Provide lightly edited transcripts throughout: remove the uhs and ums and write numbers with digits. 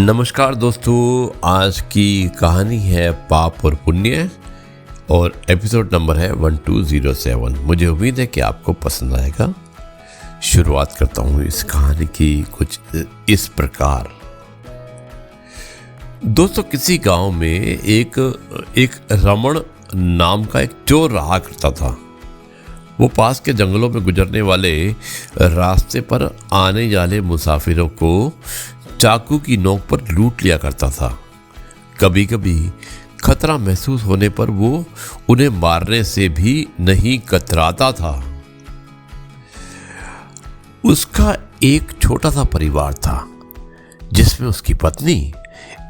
नमस्कार दोस्तों, आज की कहानी है पाप और पुण्य और एपिसोड नंबर है 1207। मुझे उम्मीद है कि आपको पसंद आएगा। शुरुआत करता हूँ इस कहानी की कुछ इस प्रकार। दोस्तों, किसी गांव में एक रमण नाम का एक चोर रहा करता था। वो पास के जंगलों में गुजरने वाले रास्ते पर आने जाने मुसाफिरों को चाकू की नोक पर लूट लिया करता था। कभी कभी खतरा महसूस होने पर वो उन्हें मारने से भी नहीं कतराता था। उसका एक छोटा सा परिवार था जिसमें उसकी पत्नी,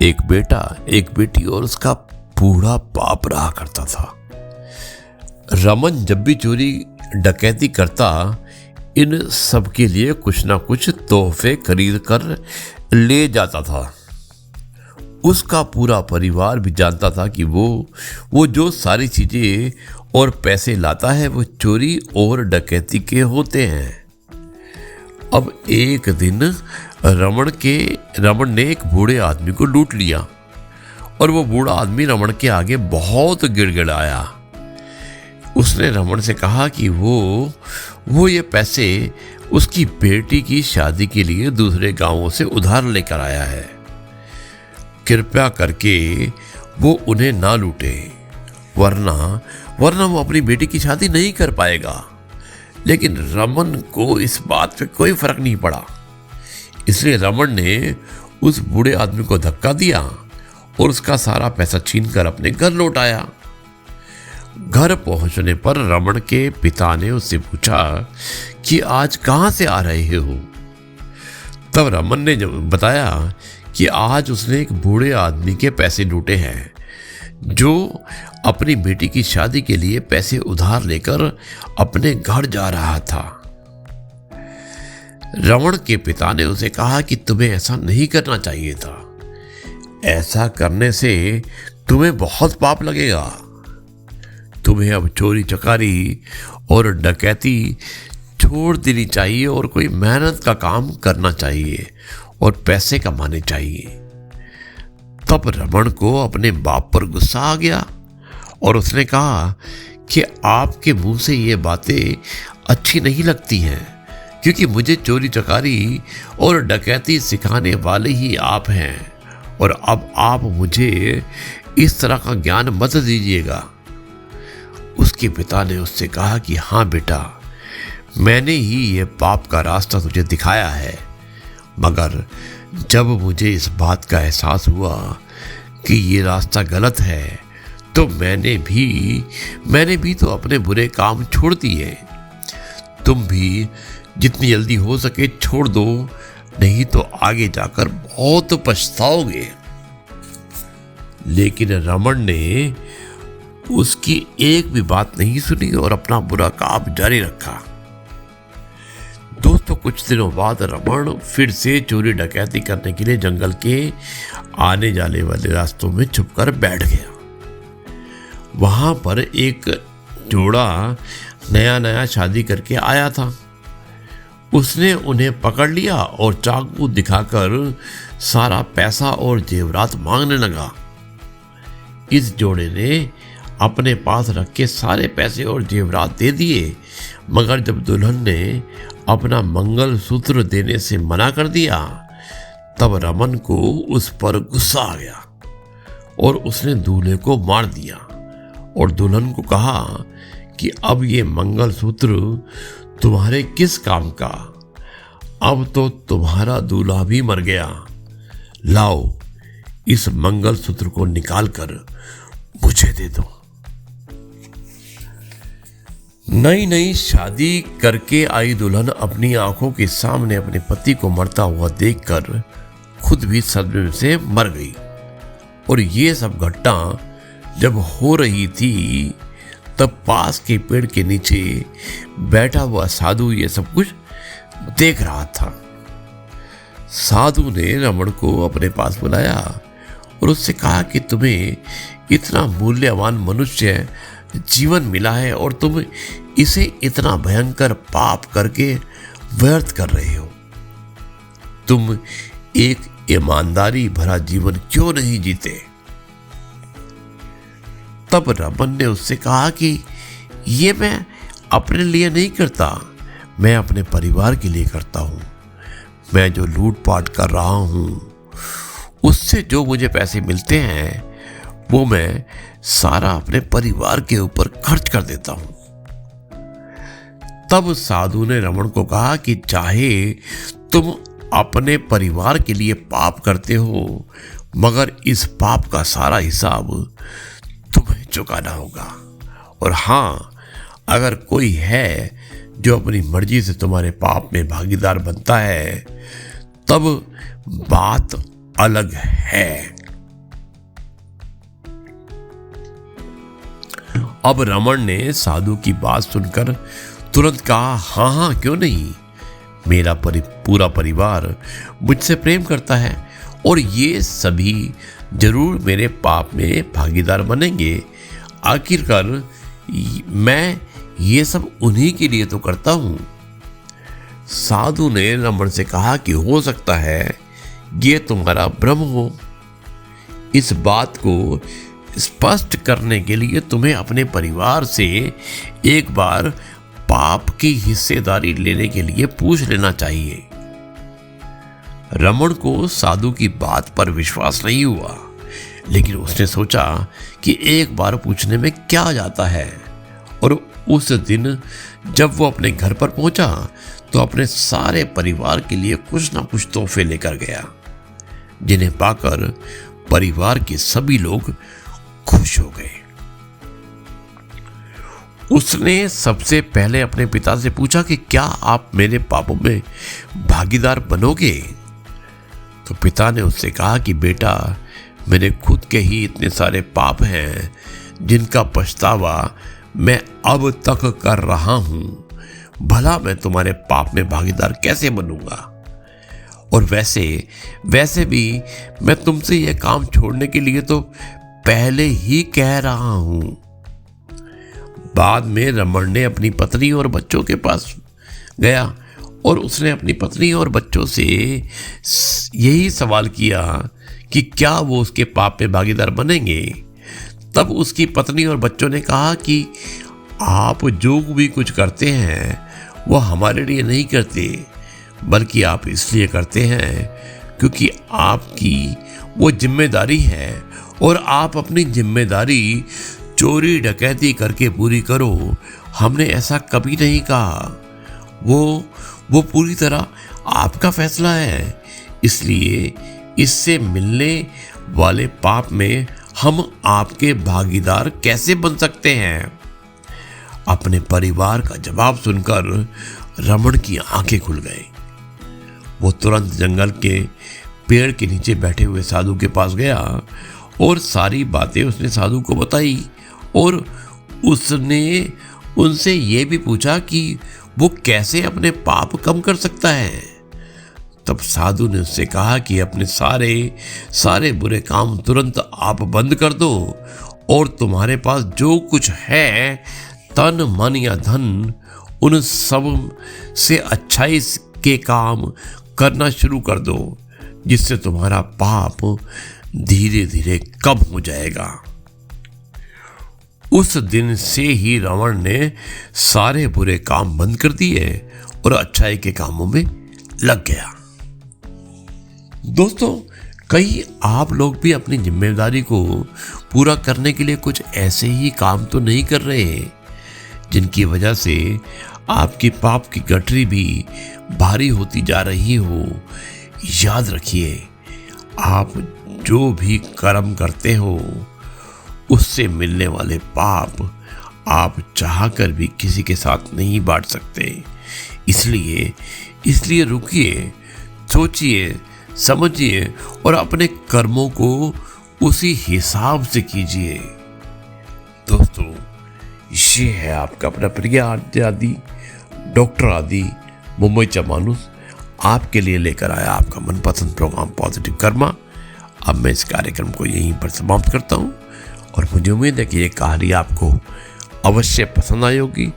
एक बेटा, एक बेटी और उसका बूढ़ा बाप रहा करता था। रमन जब भी चोरी डकैती करता, इन सब के लिए कुछ ना कुछ तोहफे खरीद कर ले जाता था। उसका पूरा परिवार भी जानता था कि वो जो सारी चीजें और पैसे लाता है वो चोरी और डकैती के होते हैं। अब एक दिन रमन ने एक बूढ़े आदमी को लूट लिया और वो बूढ़ा आदमी रमन के आगे बहुत गिड़गिड़ाया। उसने रमन से कहा कि वो ये पैसे उसकी बेटी की शादी के लिए दूसरे गांवों से उधार लेकर आया है। कृपया करके वो उन्हें ना लूटे, वरना वो अपनी बेटी की शादी नहीं कर पाएगा। लेकिन रमन को इस बात पे कोई फर्क नहीं पड़ा, इसलिए रमन ने उस बूढ़े आदमी को धक्का दिया और उसका सारा पैसा छीनकर अपने घर लौट आया। घर पहुंचने पर रमन के पिता ने उससे पूछा कि आज कहां से आ रहे हो। तब रमन ने बताया कि आज उसने एक बूढ़े आदमी के पैसे लूटे हैं जो अपनी बेटी की शादी के लिए पैसे उधार लेकर अपने घर जा रहा था। रमन के पिता ने उसे कहा कि तुम्हें ऐसा नहीं करना चाहिए था। ऐसा करने से तुम्हें बहुत पाप लगेगा। तुम्हें अब चोरी चकारी और डकैती छोड़ देनी चाहिए और कोई मेहनत का काम करना चाहिए और पैसे कमाने चाहिए। तब रमन को अपने बाप पर गुस्सा आ गया और उसने कहा कि आपके मुंह से ये बातें अच्छी नहीं लगती हैं, क्योंकि मुझे चोरी चकारी और डकैती सिखाने वाले ही आप हैं, और अब आप मुझे इस तरह का ज्ञान मत दीजिएगा। उसके पिता ने उससे कहा कि हाँ बेटा, मैंने ही ये पाप का रास्ता तुझे दिखाया है, मगर जब मुझे इस बात का एहसास हुआ कि ये रास्ता गलत है तो मैंने भी तो अपने बुरे काम छोड़ दिए। तुम भी जितनी जल्दी हो सके छोड़ दो, नहीं तो आगे जाकर बहुत पछताओगे। लेकिन रमन ने उसकी एक भी बात नहीं सुनी और अपना बुरा काम जारी रखा। दोस्तों, कुछ दिनों बाद रमन फिर से चोरी डकैती करने के लिए जंगल के आने जाने वाले रास्तों में छुपकर बैठ गया। वहां पर एक जोड़ा नया शादी करके आया था। उसने उन्हें पकड़ लिया और चाकू दिखाकर सारा पैसा और जेवरात मांगने लगा। इस जोड़े ने अपने पास रखे सारे पैसे और जेवरात दे दिए, मगर जब दुल्हन ने अपना मंगलसूत्र देने से मना कर दिया, तब रमन को उस पर गुस्सा आ गया और उसने दूल्हे को मार दिया और दुल्हन को कहा कि अब ये मंगलसूत्र तुम्हारे किस काम का? अब तो तुम्हारा दूल्हा भी मर गया। लाओ, इस मंगलसूत्र को निकाल कर मुझे दे दो। नई शादी करके आई दुल्हन अपनी आंखों के सामने अपने पति को मरता हुआ देखकर खुद भी सदमे से मर गई। और ये सब घटना जब हो रही थी, तब पास के पेड़ के नीचे बैठा हुआ साधु ये सब कुछ देख रहा था। साधु ने रमन को अपने पास बुलाया और उससे कहा कि तुम्हें इतना मूल्यवान मनुष्य जीवन मिला है और तुम इसे इतना भयंकर पाप करके व्यर्थ कर रहे हो। तुम एक ईमानदारी भरा जीवन क्यों नहीं जीते? तब रमन ने उससे कहा कि ये मैं अपने लिए नहीं करता, मैं अपने परिवार के लिए करता हूं। मैं जो लूटपाट कर रहा हूं उससे जो मुझे पैसे मिलते हैं वो मैं सारा अपने परिवार के ऊपर खर्च कर देता हूं। तब साधु ने रमन को कहा कि चाहे तुम अपने परिवार के लिए पाप करते हो, मगर इस पाप का सारा हिसाब तुम्हें चुकाना होगा। और हाँ, अगर कोई है जो अपनी मर्जी से तुम्हारे पाप में भागीदार बनता है तब बात अलग है। अब रमन ने साधु की बात सुनकर तुरंत कहा, हाँ हाँ क्यों नहीं, मेरा पूरा परिवार मुझसे प्रेम करता है और ये सभी जरूर मेरे पाप में भागीदार बनेंगे। आखिरकार मैं ये सब उन्हीं के लिए तो करता हूं। साधु ने रमन से कहा कि हो सकता है ये तुम्हारा भ्रम हो। इस बात को स्पष्ट करने के लिए तुम्हें अपने परिवार से एक बार पाप की हिस्सेदारी लेने के लिए पूछ लेना चाहिए। रमन को साधु की बात पर विश्वास नहीं हुआ, लेकिन उसने सोचा कि एक बार पूछने में क्या जाता है। और उस दिन जब वो अपने घर पर पहुंचा तो अपने सारे परिवार के लिए कुछ ना कुछ तोहफे लेकर गया, जिन्हें पाकर परिवार के सभी लोग खुश हो गए। उसने सबसे पहले अपने पिता से पूछा कि क्या आप मेरे पापों में भागीदार बनोगे? तो पिता ने उससे कहा कि बेटा, मेरे खुद के ही इतने सारे पाप हैं जिनका पछतावा मैं अब तक कर रहा हूं। भला मैं तुम्हारे पाप में भागीदार कैसे बनूंगा? और वैसे भी मैं तुमसे यह काम छोड़ने के लिए तो पहले ही कह रहा हूं। बाद में रमन ने अपनी पत्नी और बच्चों के पास गया और उसने अपनी पत्नी और बच्चों से यही सवाल किया कि क्या वो उसके पाप में भागीदार बनेंगे। तब उसकी पत्नी और बच्चों ने कहा कि आप जो भी कुछ करते हैं वो हमारे लिए नहीं करते, बल्कि आप इसलिए करते हैं क्योंकि आपकी वो जिम्मेदारी है और आप अपनी जिम्मेदारी चोरी डकैती करके पूरी करो। हमने ऐसा कभी नहीं कहा। वो पूरी तरह आपका फैसला है, इसलिए इससे मिलने वाले पाप में हम आपके भागीदार कैसे बन सकते हैं? अपने परिवार का जवाब सुनकर रमन की आंखें खुल गई। वो तुरंत जंगल के पेड़ के नीचे बैठे हुए साधु के पास गया और सारी बातें उसने साधु को बताई और उसने उनसे ये भी पूछा कि वो कैसे अपने पाप कम कर सकता है। तब साधु ने उससे कहा कि अपने सारे बुरे काम तुरंत आप बंद कर दो और तुम्हारे पास जो कुछ है, तन मन या धन, उन सब से अच्छाई के काम करना शुरू कर दो, जिससे तुम्हारा पाप धीरे धीरे कम हो जाएगा। उस दिन से ही रावण ने सारे बुरे काम बंद कर दिए और अच्छाई के कामों में लग गया। दोस्तों, कहीं आप लोग भी अपनी जिम्मेदारी को पूरा करने के लिए कुछ ऐसे ही काम तो नहीं कर रहे जिनकी वजह से आपकी पाप की गठरी भी भारी होती जा रही हो? याद रखिए, आप जो भी कर्म करते हो उससे मिलने वाले पाप आप चाहकर भी किसी के साथ नहीं बांट सकते। इसलिए रुकिए, सोचिए, समझिए और अपने कर्मों को उसी हिसाब से कीजिए। दोस्तों, ये है आपका अपना प्रिय आदि डॉक्टर आदि मुंबईचा माणूस आपके लिए लेकर आया आपका मनपसंद प्रोग्राम पॉजिटिव कर्मा। अब मैं इस कार्यक्रम को यहीं पर समाप्त करता हूँ और मुझे उम्मीद है कि ये कहानी आपको अवश्य पसंद आई होगी,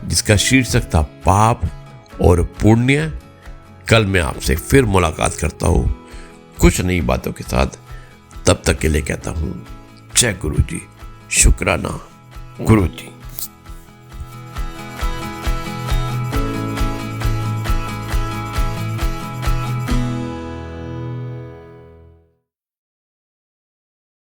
जिसका शीर्षक था पाप और पुण्य। कल मैं आपसे फिर मुलाकात करता हूँ कुछ नई बातों के साथ। तब तक के लिए कहता हूँ जय गुरु जी, शुक्राना गुरु जी।